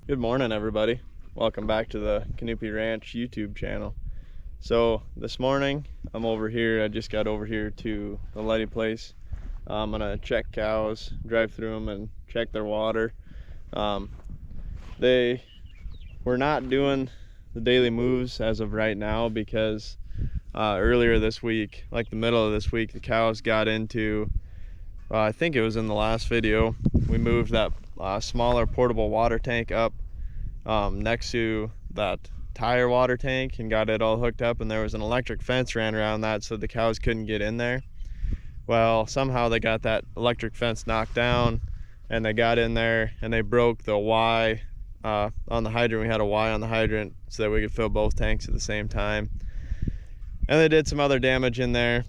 Good morning, everybody. Welcome back to the Canopy Ranch YouTube channel. So this morning I'm over here. I just got over here to the Letty place. I'm gonna check cows, drive through them and check their water. They were not doing the daily moves as of right now because earlier this week, like the middle of this week, the cows got into, I think it was in the last video, we moved that smaller portable water tank up next to that tire water tank and got it all hooked up, and there was an electric fence ran around that so the cows couldn't get in there. Well, somehow they got that electric fence knocked down and they got in there and they broke the Y on the hydrant. We had a Y on the hydrant so that we could fill both tanks at the same time, and they did some other damage in there.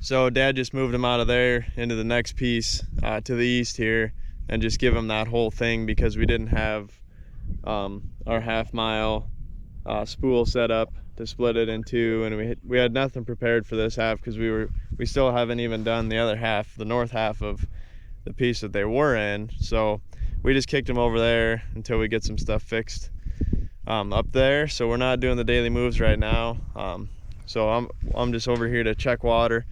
So Dad just moved them out of there into the next piece to the east here and just give them that whole thing because we didn't have our half-mile spool set up to split it in two, and we had nothing prepared for this half because we still haven't even done the other half, the north half of the piece that they were in. So we just kicked them over there until we get some stuff fixed up there. So we're not doing the daily moves right now. So I'm just over here to check water,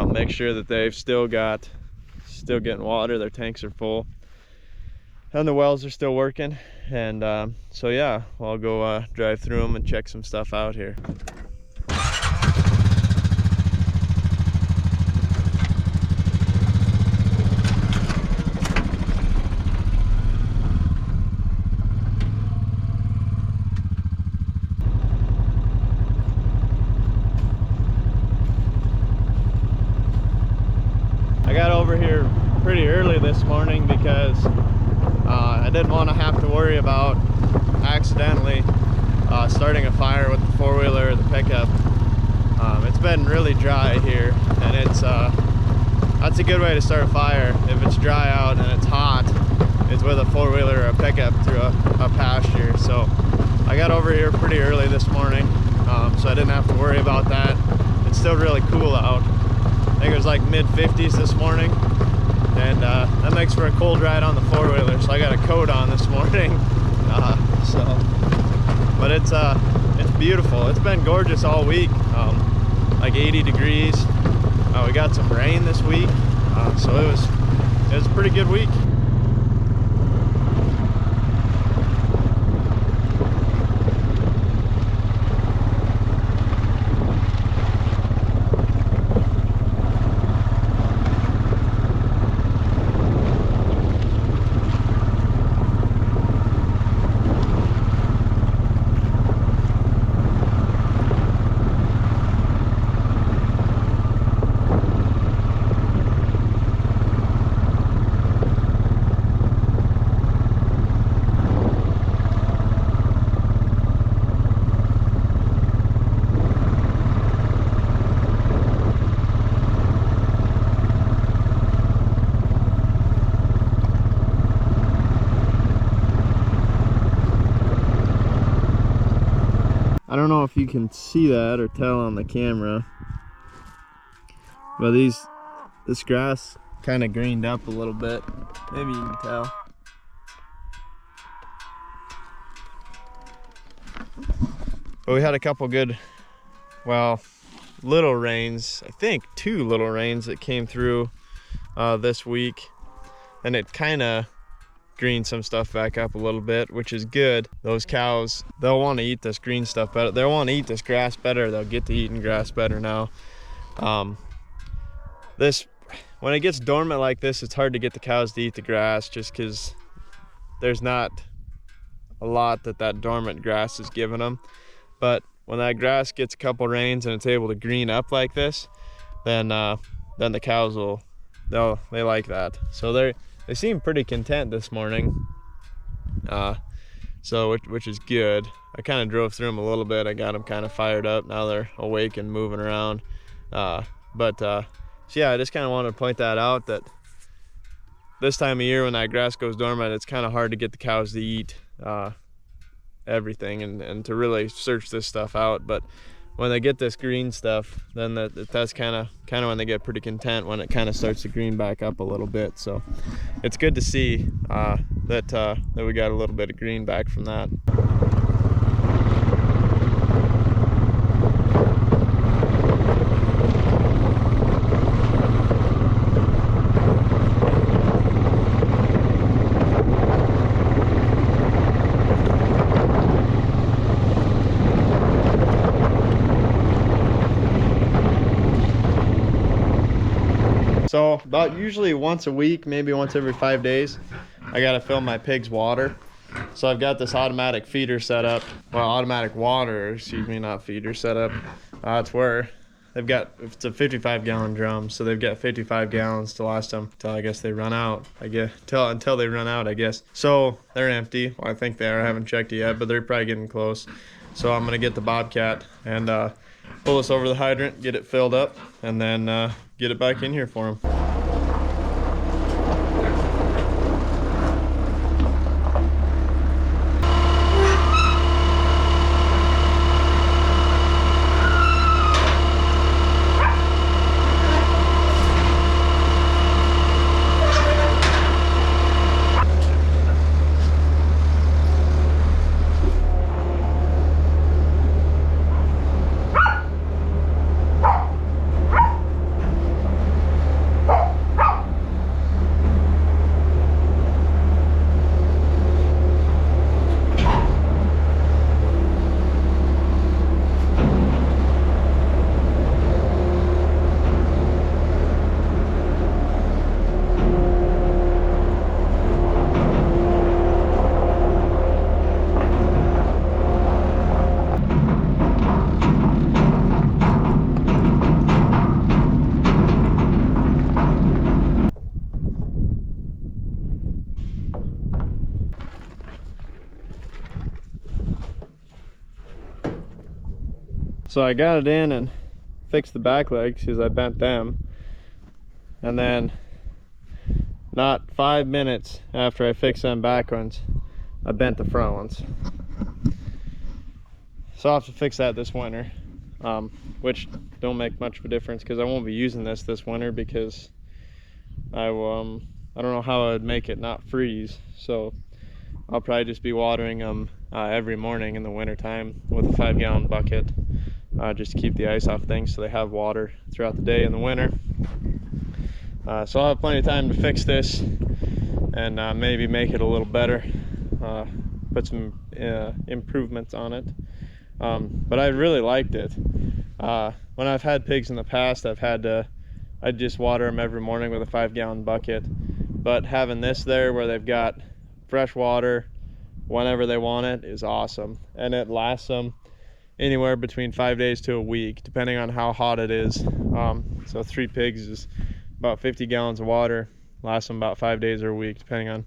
make sure that they've still getting water, their tanks are full and the wells are still working. And so yeah, I'll go drive through them and check some stuff out here. I got over here pretty early this morning because I didn't want to have to worry about accidentally starting a fire with the four-wheeler or the pickup. It's been really dry here, and that's a good way to start a fire. If it's dry out and it's hot, it's with a four-wheeler or a pickup through a pasture. So I got over here pretty early this morning, so I didn't have to worry about that. It's still really cool out. I think it was like mid-50s this morning, and that makes for a cold ride on the four-wheeler, so I got a coat on this morning. But it's beautiful. It's been gorgeous all week, like 80 degrees. We got some rain this week, so it was a pretty good week. I don't know if you can see that or tell on the camera, but this grass kind of greened up a little bit. Maybe you can tell. But we had a couple good, well, little rains. I think 2 little rains that came through this week, and it kind of green some stuff back up a little bit, which is good. Those cows, they'll want to eat this green stuff better. They'll want to eat this grass better. They'll get to eating grass better now. When it gets dormant like this, it's hard to get the cows to eat the grass just because there's not a lot that dormant grass is giving them. But when that grass gets a couple rains and it's able to green up like this, then the cows they like that. So they seem pretty content this morning, which is good. I kind of drove through them a little bit. I got them kind of fired up. Now they're awake and moving around. So yeah, I just kind of wanted to point that out, that this time of year when that grass goes dormant, it's kind of hard to get the cows to eat everything and to really search this stuff out. But when they get this green stuff, then that's kind of when they get pretty content, when it kind of starts to green back up a little bit. So it's good to see that we got a little bit of green back from that. So about usually once a week, maybe once every 5 days, I gotta fill my pigs water. So I've got this automatic feeder set up. Well, automatic water, excuse me, not feeder set up. It's where it's a 55-gallon drum, so they've got 55 gallons to last them until I guess they run out. Until they run out, I guess. So they're empty. Well, I think they are. I haven't checked it yet, but they're probably getting close. So I'm gonna get the Bobcat and pull this over the hydrant, get it filled up, and then get it back in here for them. So I got it in and fixed the back legs because I bent them, and then not 5 minutes after I fixed them back ones, I bent the front ones. So I'll have to fix that this winter, which don't make much of a difference because I won't be using this winter because I don't know how I would make it not freeze. So I'll probably just be watering them every morning in the winter time with a 5-gallon bucket. Just to keep the ice off things so they have water throughout the day in the winter. So I'll have plenty of time to fix this and maybe make it a little better, put some improvements on it. But I really liked it. When I've had pigs in the past, I'd just water them every morning with a 5-gallon bucket. But having this there where they've got fresh water whenever they want it is awesome. And it lasts them anywhere between 5 days to a week, depending on how hot it is. So 3 pigs is about 50 gallons of water, lasts them about 5 days or a week, depending on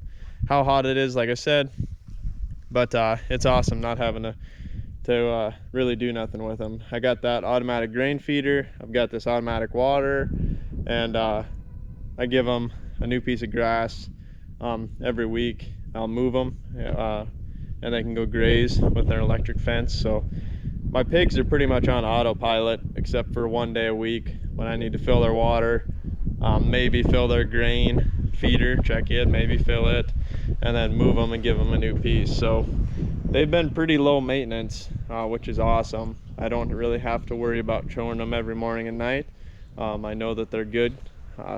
how hot it is, like I said. But it's awesome not having to really do nothing with them. I got that automatic grain feeder, I've got this automatic water, and I give them a new piece of grass every week. I'll move them and they can go graze with their electric fence. So my pigs are pretty much on autopilot, except for 1 day a week when I need to fill their water, maybe fill their grain feeder, check it, maybe fill it, and then move them and give them a new piece. So they've been pretty low maintenance, which is awesome. I don't really have to worry about showing them every morning and night. I know that they're good,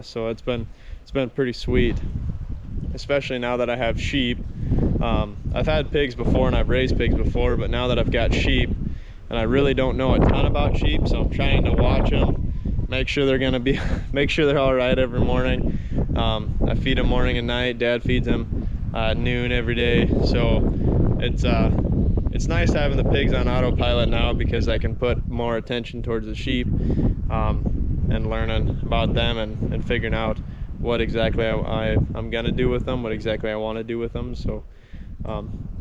so it's been pretty sweet. especially now that I have sheep. I've had pigs before and I've raised pigs before, but now that I've got sheep, and I really don't know a ton about sheep, so I'm trying to watch them, make sure they're gonna be, make sure they're all right every morning. I feed them morning and night. Dad feeds them at noon every day. So it's nice having the pigs on autopilot now, because I can put more attention towards the sheep, and learning about them and figuring out what exactly I'm gonna do with them, what exactly I want to do with them. So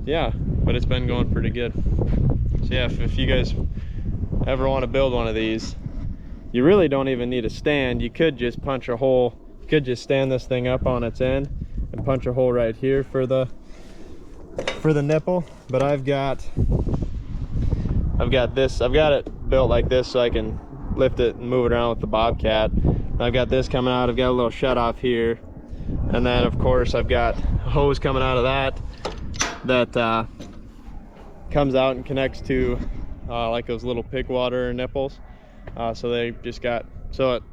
yeah, but it's been going pretty good. So yeah, if you guys ever want to build one of these, you really don't even need a stand. You could just punch a hole. You could just stand this thing up on its end and punch a hole right here for the nipple. But I've got it built like this so I can lift it and move it around with the Bobcat. I've got this coming out. I've got a little shut off here, and then of course I've got a hose coming out of that comes out and connects to like those little pig water nipples. So they just got,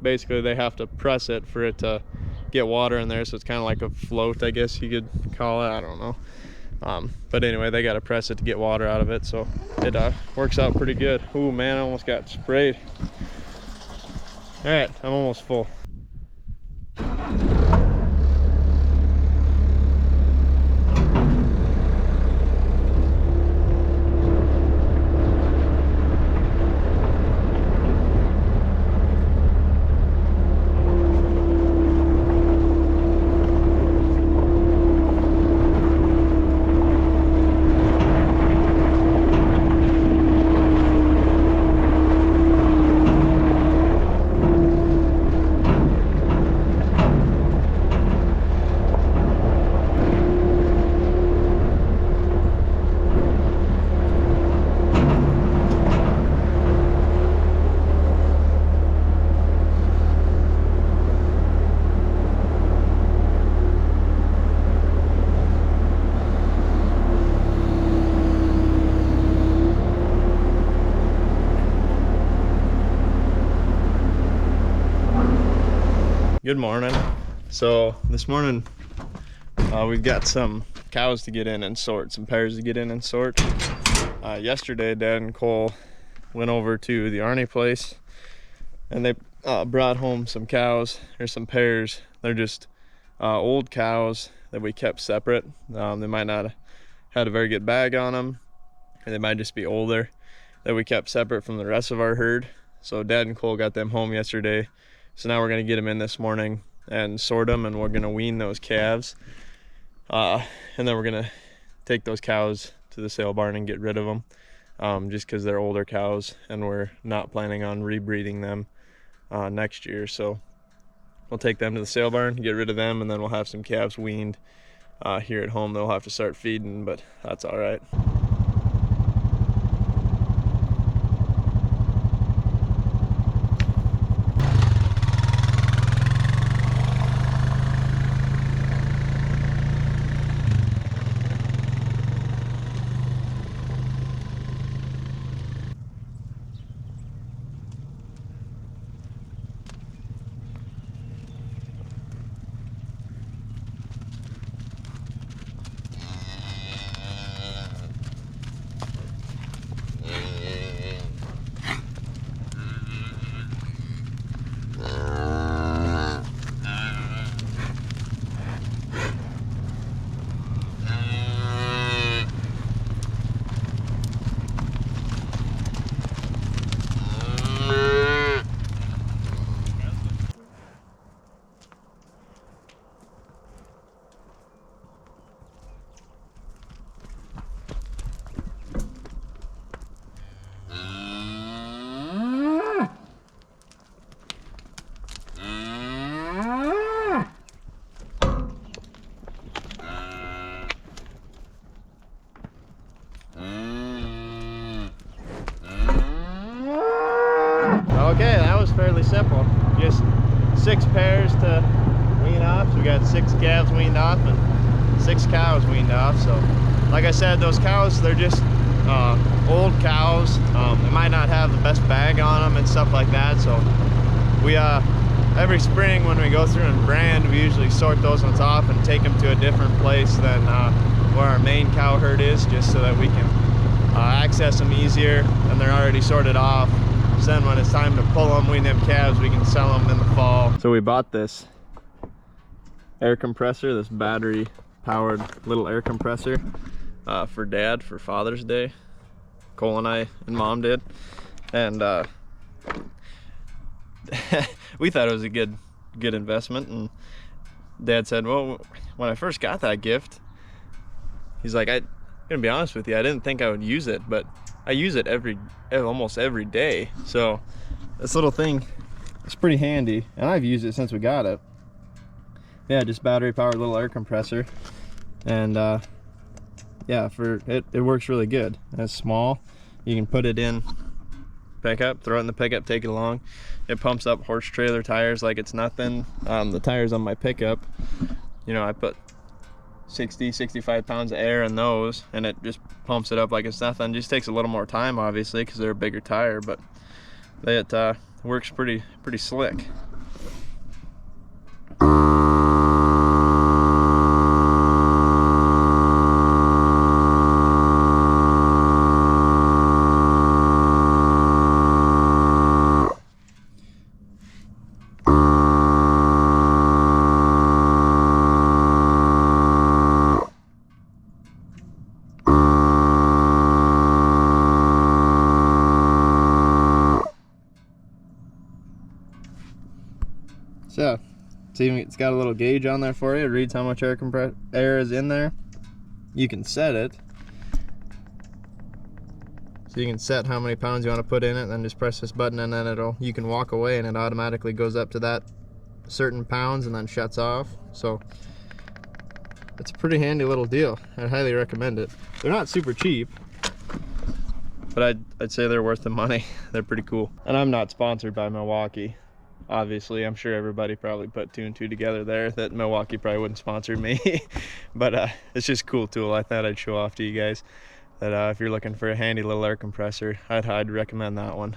basically they have to press it for it to get water in there. So it's kind of like a float, I guess you could call it. I don't know. But anyway, they got to press it to get water out of it. So it works out pretty good. Ooh man, I almost got sprayed. All right, I'm almost full. Good morning. So this morning we've got some cows to get in and sort, some pairs to get in and sort. Yesterday Dad and Cole went over to the Arnie place and they brought home some cows. There's some pairs. They're just old cows that we kept separate. They might not have had a very good bag on them, and they might just be older, that we kept separate from the rest of our herd. So Dad and Cole got them home yesterday. So now we're gonna get them in this morning and sort them, and we're gonna wean those calves. And then we're gonna take those cows to the sale barn and get rid of them, just because they're older cows and we're not planning on rebreeding them next year. So we'll take them to the sale barn, get rid of them, and then we'll have some calves weaned here at home. They'll have to start feeding, but that's all right. Okay, that was fairly simple. Just 6 pairs to wean off. So we got 6 calves weaned off and 6 cows weaned off. So like I said, those cows, they're just old cows. They might not have the best bag on them and stuff like that. So we every spring when we go through and brand, we usually sort those ones off and take them to a different place than where our main cow herd is, just so that we can access them easier, and they're already sorted off. So then when it's time to pull them, wean them calves, we can sell them in the fall. So we bought this air compressor, this battery powered little air compressor for Dad for Father's Day. Cole and I and Mom did, and we thought it was a good investment. And Dad said, well, when I first got that gift, he's like, I'm gonna be honest with you, I didn't think I would use it, but I use it almost every day. So this little thing is pretty handy, and I've used it since we got it. Yeah, just battery powered little air compressor, and yeah, for it works really good. And it's small. You can put it in pickup, throw it in the pickup, take it along. It pumps up horse trailer tires like it's nothing. The tires on my pickup, you know, I put 60-65 pounds of air in those, and it just pumps it up like it's nothing. It just takes a little more time, obviously, because they're a bigger tire, but it works pretty slick. So, see, it's got a little gauge on there for you. It reads how much air is in there. You can set it. So you can set how many pounds you want to put in it, and then just press this button, and then you can walk away and it automatically goes up to that certain pounds and then shuts off. So it's a pretty handy little deal. I'd highly recommend it. They're not super cheap, but I'd say they're worth the money. They're pretty cool. And I'm not sponsored by Milwaukee. Obviously, I'm sure everybody probably put 2 and 2 together there that Milwaukee probably wouldn't sponsor me. But it's just a cool tool. I thought I'd show off to you guys that if you're looking for a handy little air compressor, I'd recommend that one.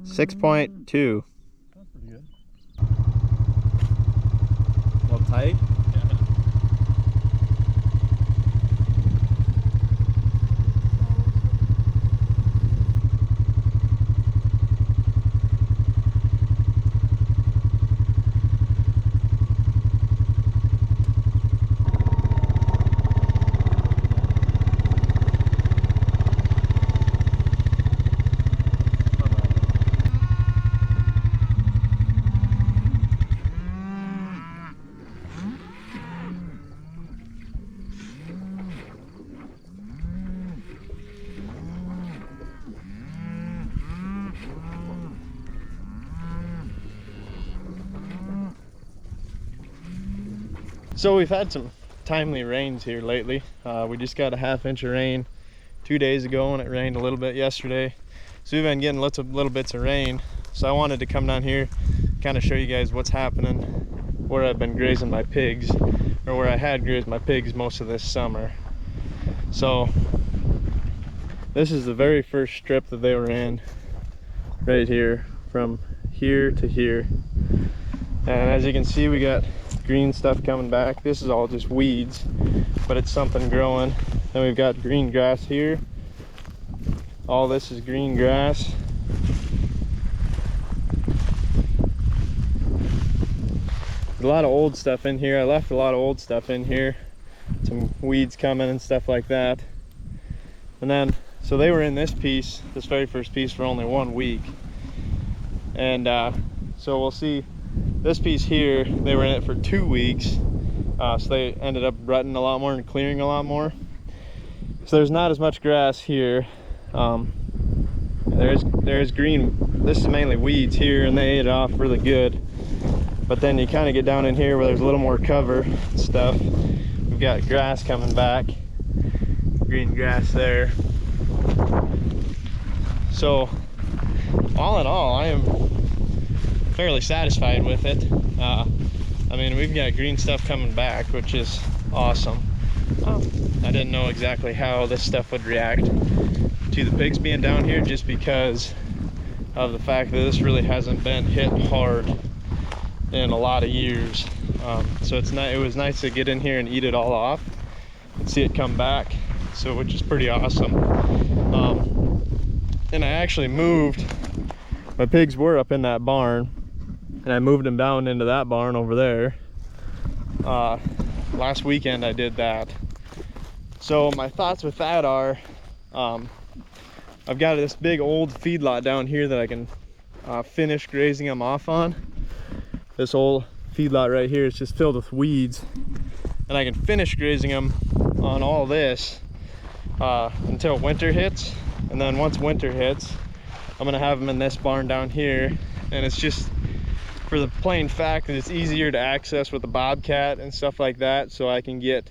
That's 6.2. That's pretty good. A little tight. So we've had some timely rains here lately. We just got a 1/2 inch of rain 2 days ago, and it rained a little bit yesterday. So we've been getting lots of little bits of rain. So I wanted to come down here, kind of show you guys what's happening, where I've been grazing my pigs, or where I had grazed my pigs most of this summer. So this is the very first strip that they were in, right here, from here to here. And as you can see, we got green stuff coming back. This is all just weeds, but it's something growing. Then we've got green grass here. All this is green grass. There's a lot of old stuff in here. I left a lot of old stuff in here. Some weeds coming and stuff like that. And then, so they were in this piece, this very first piece, for only 1 week. And so we'll see this piece here, they were in it for 2 weeks. So they ended up rutting a lot more and clearing a lot more. So there's not as much grass here. There's green, this is mainly weeds here, and they ate it off really good. But then you kind of get down in here where there's a little more cover and stuff. We've got grass coming back, green grass there. So all in all, I am fairly satisfied with it. I mean, we've got green stuff coming back, which is awesome. I didn't know exactly how this stuff would react to the pigs being down here, just because of the fact that this really hasn't been hit hard in a lot of years. So it was nice to get in here and eat it all off and see it come back, so which is pretty awesome. And I actually moved, my pigs were up in that barn, and I moved them down into that barn over there. Last weekend I did that. So my thoughts with that are, I've got this big old feedlot down here that I can finish grazing them off on. This old feedlot right here is just filled with weeds, and I can finish grazing them on all this until winter hits. And then once winter hits, I'm gonna have them in this barn down here, and it's just for the plain fact that it's easier to access with the bobcat and stuff like that, so I can get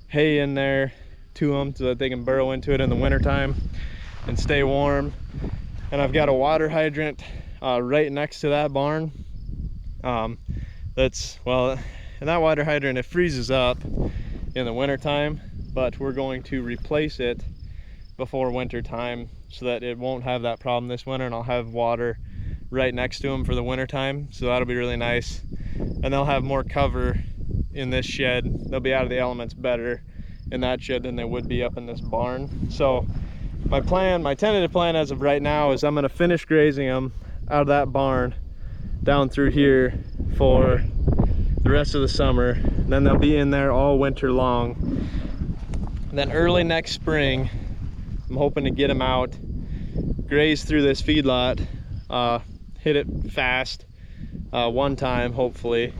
hay in there to them so that they can burrow into it in the wintertime and stay warm. And I've got a water hydrant right next to that barn. Well, and that water hydrant, it freezes up in the wintertime, but we're going to replace it before winter time so that it won't have that problem this winter, and I'll have water right next to them for the winter time. So that'll be really nice, and they'll have more cover in this shed. They'll be out of the elements better in that shed than they would be up in this barn. So my tentative plan as of right now is I'm going to finish grazing them out of that barn down through here for the rest of the summer, and then they'll be in there all winter long. And then early next spring, I'm hoping to get them out, graze through this feedlot, hit it fast one time hopefully,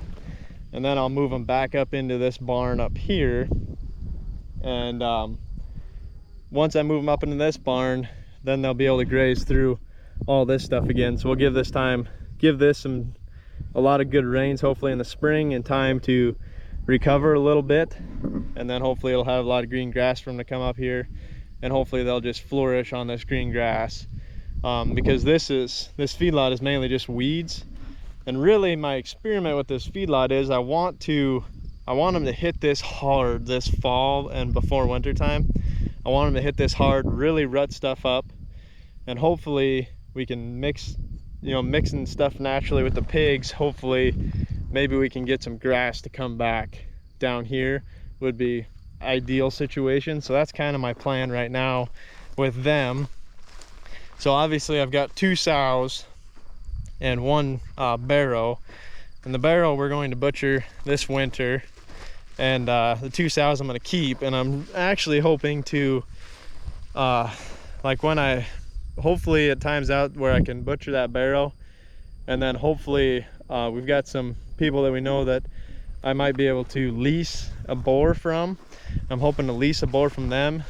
and then I'll move them back up into this barn up here. And once I move them up into this barn, then they'll be able to graze through all this stuff again. So we'll give this a lot of good rains hopefully in the spring, in time to recover a little bit, and then hopefully it'll have a lot of green grass for them to come up here, and hopefully they'll just flourish on this green grass. Because this feedlot is mainly just weeds, and really my experiment with this feedlot is I want them to hit this hard this fall and before winter time. I want them to hit this hard, really rut stuff up, and hopefully we can mixing stuff naturally with the pigs. Hopefully maybe we can get some grass to come back down here, would be ideal situation. So that's kind of my plan right now with them. So obviously I've got 2 sows and 1 barrow, and the barrow we're going to butcher this winter, and the 2 sows I'm going to keep. And I'm actually hoping to hopefully it times out where I can butcher that barrow, and then hopefully we've got some people that we know that I might be able to lease a boar from. I'm hoping to lease a boar from them,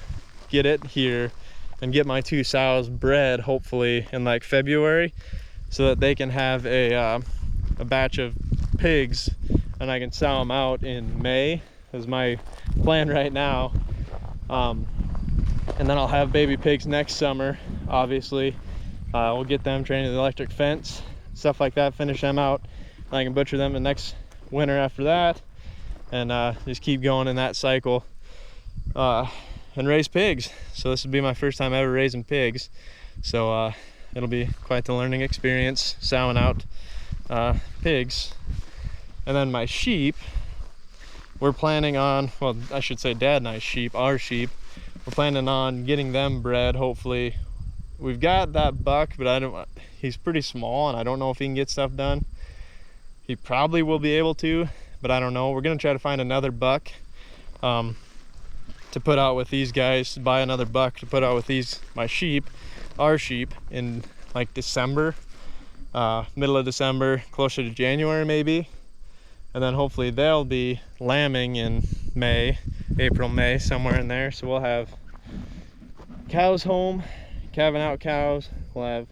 get it here, and get my 2 sows bred hopefully in like February, so that they can have a batch of pigs, and I can sow them out in May is my plan right now. And then I'll have baby pigs next summer. Obviously we'll get them trained to the electric fence, stuff like that, finish them out, and I can butcher them the next winter after that, and just keep going in that cycle and raise pigs. So this will be my first time ever raising pigs, so it'll be quite the learning experience sowing out pigs. And then my sheep, we're planning on, well, I should say Dad and I's sheep, our sheep, we're planning on getting them bred hopefully. We've got that buck, but he's pretty small, and I don't know if he can get stuff done. He probably will be able to, but I don't know. We're gonna try to find another buck to put out with these guys, buy another buck to put out with my sheep, our sheep, in like December, middle of December, closer to January maybe. And then hopefully they'll be lambing in May, April, May, somewhere in there. So we'll have cows home, calving out cows, we'll have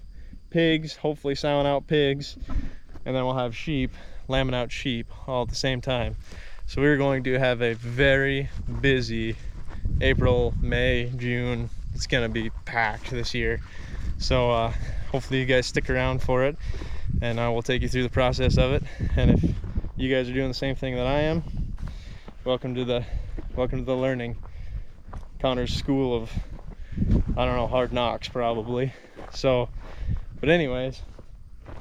pigs, hopefully sowing out pigs, and then we'll have sheep, lambing out sheep all at the same time. So we're going to have a very busy April, May, June, it's gonna be packed this year. So hopefully you guys stick around for it, and I will take you through the process of it. And if you guys are doing the same thing that I am, welcome to the learning. Connor's school of, I don't know, hard knocks probably. So, but anyways,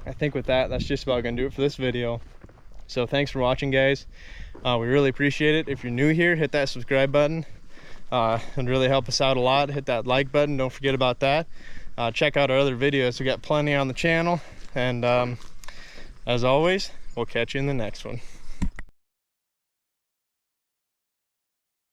I think with that, that's just about gonna do it for this video. So thanks for watching, guys. We really appreciate it. If you're new here, hit that subscribe button. It'd really help us out a lot. Hit that like button, don't forget about that. Check out our other videos, we got plenty on the channel. And as always, we'll catch you in the next one.